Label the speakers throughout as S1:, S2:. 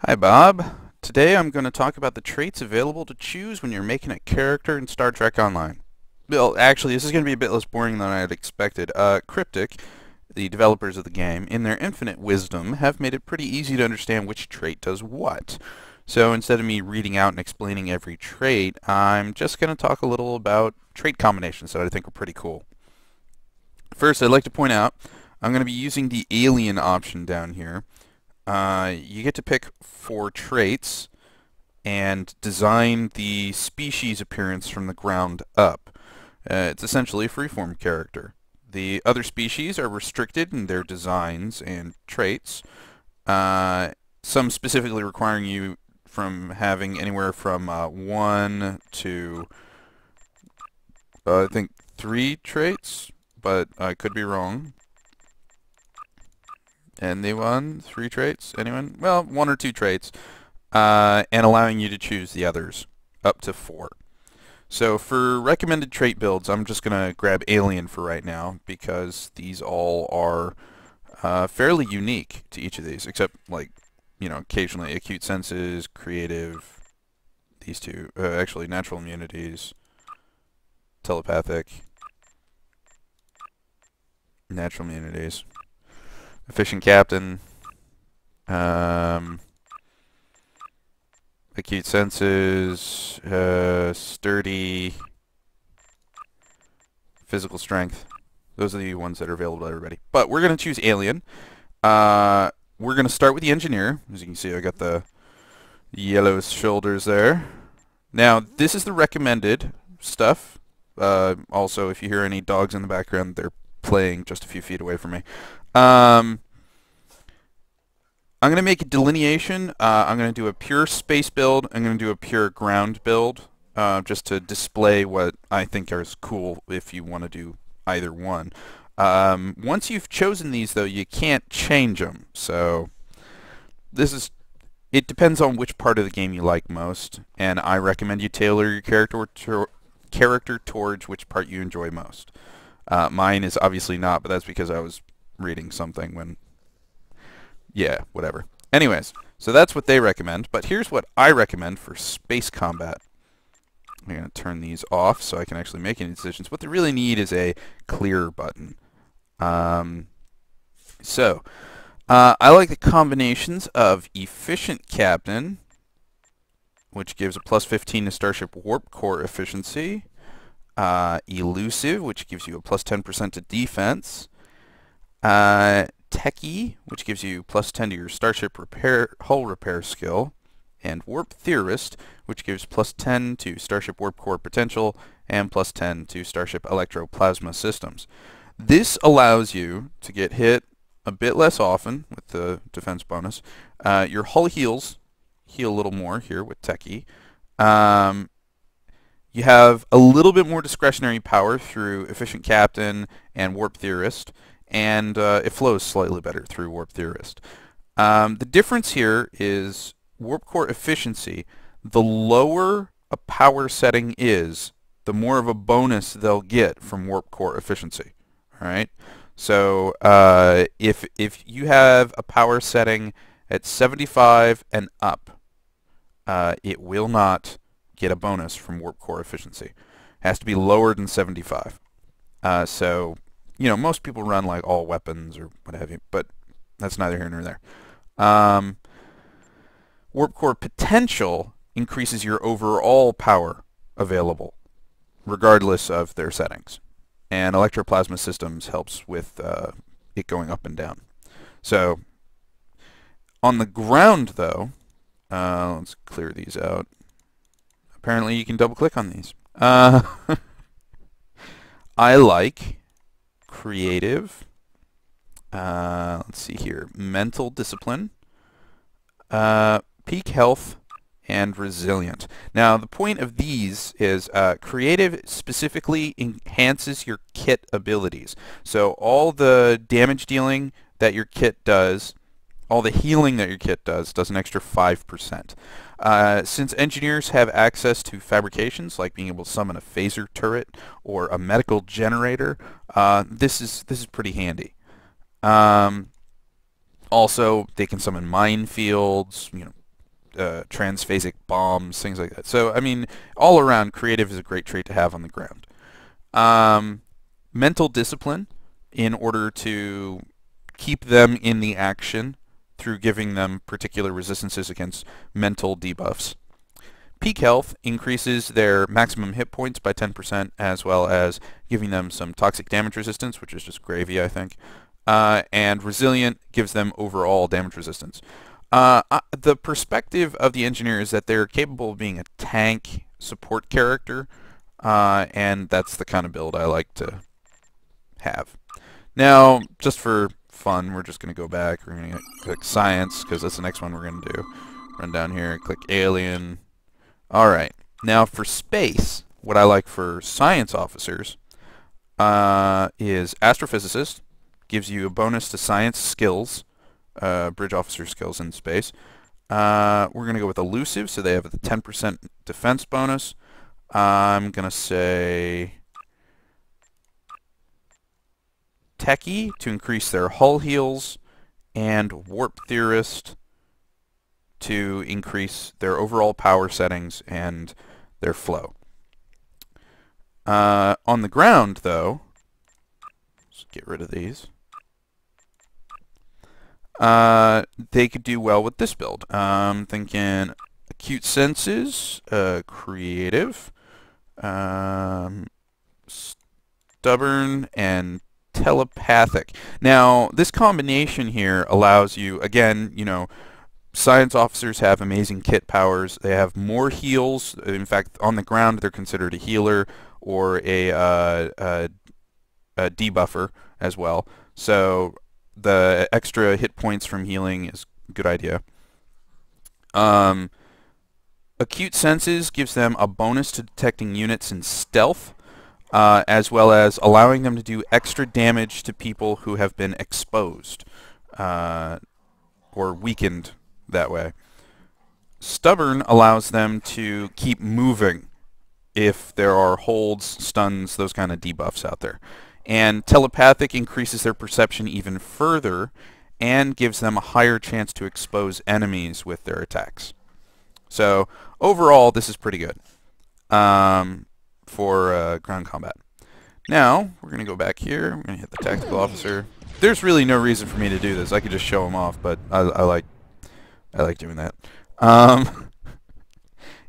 S1: Hi Bob. Today I'm going to talk about the traits available to choose when you're making a character in Star Trek Online. Well, actually, this is going to be a bit less boring than I had expected. Cryptic, the developers of the game, in their infinite wisdom, have made it pretty easy to understand which trait does what. So instead of me reading out and explaining every trait, I'm just going to talk a little about trait combinations that I think are pretty cool. First, I'd like to point out I'm going to be using the alien option down here. You get to pick 4 traits and design the species appearance from the ground up. It's essentially a freeform character. The other species are restricted in their designs and traits, some specifically requiring you from having anywhere from 1 to, I think, 3 traits, but I could be wrong. Anyone? 3 traits? Anyone? Well, 1 or 2 traits. And allowing you to choose the others, up to 4. So for recommended trait builds, I'm just going to grab Alien for right now, because these all are fairly unique to each of these, except, like, occasionally acute senses, creative, these two, actually natural immunities, telepathic, natural immunities, efficient captain, acute senses, sturdy, physical strength. Those are the ones that are available to everybody. But we're going to choose Alien. We're going to start with the Engineer. As you can see, I got the yellow shoulders there. Now, this is the recommended stuff. Also, if you hear any dogs in the background, they're playing just a few feet away from me. I'm going to make a delineation. I'm going to do a pure space build. I'm going to do a pure ground build, just to display what I think is cool if you want to do either one. Once you've chosen these, though, you can't change them. So it depends on which part of the game you like most, and I recommend you tailor your character towards which part you enjoy most. Mine is obviously not, but that's because I was reading something when... Yeah, whatever. Anyways, so that's what they recommend, but here's what I recommend for space combat. I'm going to turn these off so I can actually make any decisions. What they really need is a clear button. I like the combinations of Efficient Captain, which gives a plus 15 to Starship Warp Core efficiency. Elusive, which gives you a plus 10% to defense. Techie, which gives you plus 10 to your Starship hull repair skill, and Warp Theorist, which gives plus 10 to Starship Warp Core potential and plus 10 to Starship Electroplasma systems. This allows you to get hit a bit less often with the defense bonus. Your hull heal a little more here with Techie. You have a little bit more discretionary power through Efficient Captain and Warp Theorist, and it flows slightly better through Warp Theorist. The difference here is Warp Core efficiency. The lower a power setting is, the more of a bonus they'll get from Warp Core efficiency. All right. So if you have a power setting at 75 and up, it will not get a bonus from Warp Core efficiency. It has to be lower than 75. So most people run like all weapons or what have you, but that's neither here nor there. Warp Core potential increases your overall power available, regardless of their settings. And Electroplasma Systems helps with it going up and down. So, on the ground, though, let's clear these out. Apparently, you can double-click on these. I like creative. Let's see here. Mental discipline. Peak health and resilient. Now, the point of these is creative specifically enhances your kit abilities. So all the damage dealing that your kit does, all the healing that your kit does an extra 5%. Since engineers have access to fabrications, like being able to summon a phaser turret or a medical generator, this is pretty handy. Also, they can summon minefields, transphasic bombs, things like that. So, I mean, all around, creative is a great trait to have on the ground. Mental discipline, in order to keep them in the action through giving them particular resistances against mental debuffs. Peak health increases their maximum hit points by 10%, as well as giving them some toxic damage resistance, which is just gravy, I think. And resilient gives them overall damage resistance. The perspective of the engineer is that they're capable of being a tank support character, and that's the kind of build I like to have. Now, just for fun, we're just going to go back. We're going to click science, because that's the next one we're going to do. Run down here, click alien. Alright, now for space, what I like for science officers is astrophysicist, gives you a bonus to science skills, bridge officer skills in space. We're going to go with elusive, so they have the 10% defense bonus. I'm going to say techie to increase their hull heals, and warp theorist to increase their overall power settings and their flow. On the ground, though, let's get rid of these. They could do well with this build. I'm thinking acute senses, creative, stubborn, and telepathic. Now, this combination here allows you, again, you know, science officers have amazing kit powers. They have more heals. In fact, on the ground, they're considered a healer or a debuffer as well. So the extra hit points from healing is a good idea. Acute senses gives them a bonus to detecting units in stealth, as well as allowing them to do extra damage to people who have been exposed or weakened that way. Stubborn allows them to keep moving if there are holds, stuns, those kind of debuffs out there. And telepathic increases their perception even further and gives them a higher chance to expose enemies with their attacks. So overall, this is pretty good for ground combat. Now, we're going to go back here. We're going to hit the tactical officer. There's really no reason for me to do this. I could just show them off, but I like doing that.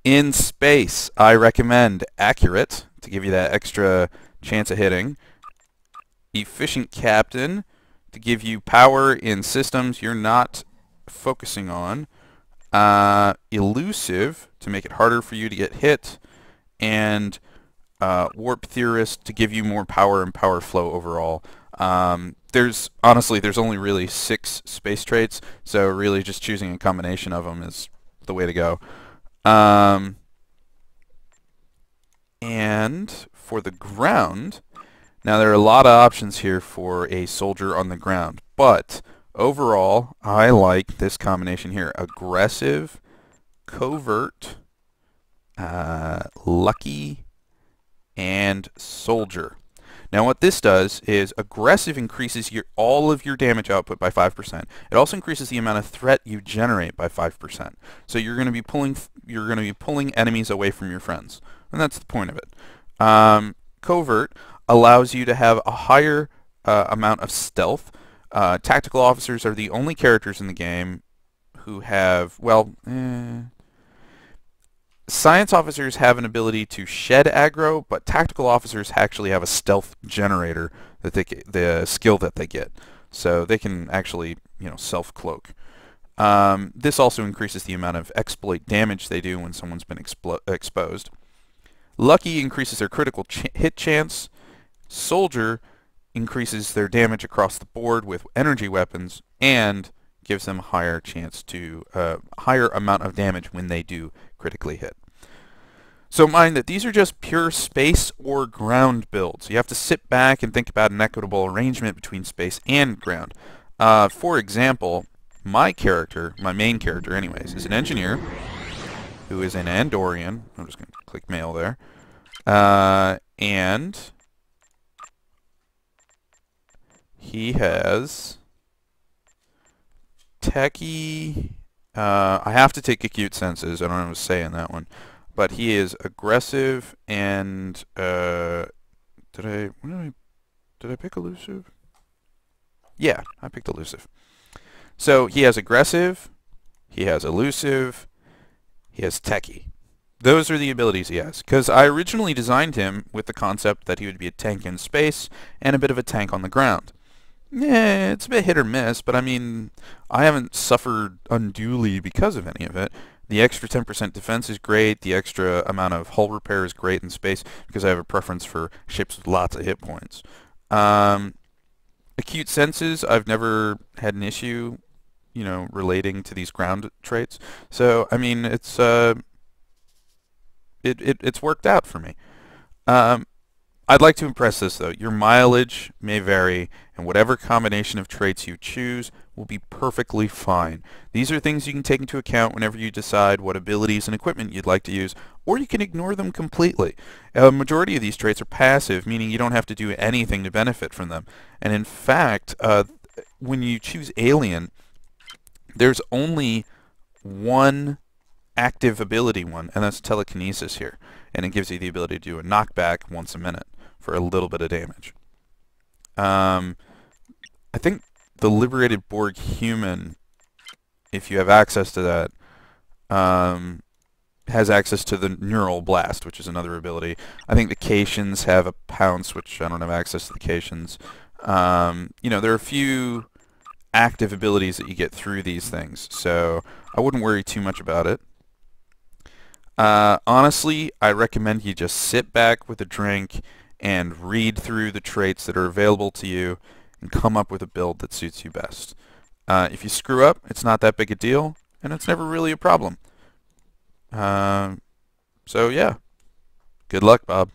S1: In space, I recommend accurate to give you that extra chance of hitting. Efficient captain to give you power in systems you're not focusing on. Elusive to make it harder for you to get hit. And warp theorist to give you more power and power flow overall. There's only really 6 space traits, so really just choosing a combination of them is the way to go. And for the ground, now there are a lot of options here for a soldier on the ground, but overall I like this combination here: aggressive, covert, lucky, and soldier. Now what this does is aggressive increases all of your damage output by 5%. It also increases the amount of threat you generate by 5%. So you're going to be pulling enemies away from your friends, and that's the point of it. Covert allows you to have a higher amount of stealth. Tactical officers are the only characters in the game who have, well, science officers have an ability to shed aggro, but tactical officers actually have a stealth generator that the skill that they get, so they can actually, you know, self-cloak. This also increases the amount of exploit damage they do when someone's been exposed. Lucky increases their critical hit chance. Soldier increases their damage across the board with energy weapons and gives them a higher chance to higher amount of damage when they do critically hit. So mind that these are just pure space or ground builds. You have to sit back and think about an equitable arrangement between space and ground. For example, my main character anyways, is an engineer who is an Andorian. I'm just going to click mail there. And he has techie I have to take acute senses. I don't know what to say in that one. But he is aggressive and did I pick elusive? Yeah, I picked elusive. So he has aggressive, he has elusive, he has techie. Those are the abilities he has. Because I originally designed him with the concept that he would be a tank in space and a bit of a tank on the ground. Yeah, it's a bit hit or miss, but I mean, I haven't suffered unduly because of any of it. The extra 10% defense is great. The extra amount of hull repair is great in space because I have a preference for ships with lots of hit points. Um, Acute senses, I've never had an issue, relating to these ground traits. So, I mean, it's worked out for me. Um, I'd like to impress this though. Your mileage may vary, and whatever combination of traits you choose will be perfectly fine. These are things you can take into account whenever you decide what abilities and equipment you'd like to use, or you can ignore them completely. A majority of these traits are passive, meaning you don't have to do anything to benefit from them. And in fact, when you choose Alien, there's only one active ability one, and that's telekinesis here. And it gives you the ability to do a knockback once a minute for a little bit of damage. I think the Liberated Borg Human, if you have access to that, has access to the Neural Blast, which is another ability. I think the Cations have a Pounce, which I don't have access to the Cations. There are a few active abilities that you get through these things, so I wouldn't worry too much about it. Honestly, I recommend you just sit back with a drink and read through the traits that are available to you and come up with a build that suits you best. If you screw up, it's not that big a deal, and it's never really a problem. So yeah, good luck, Bob.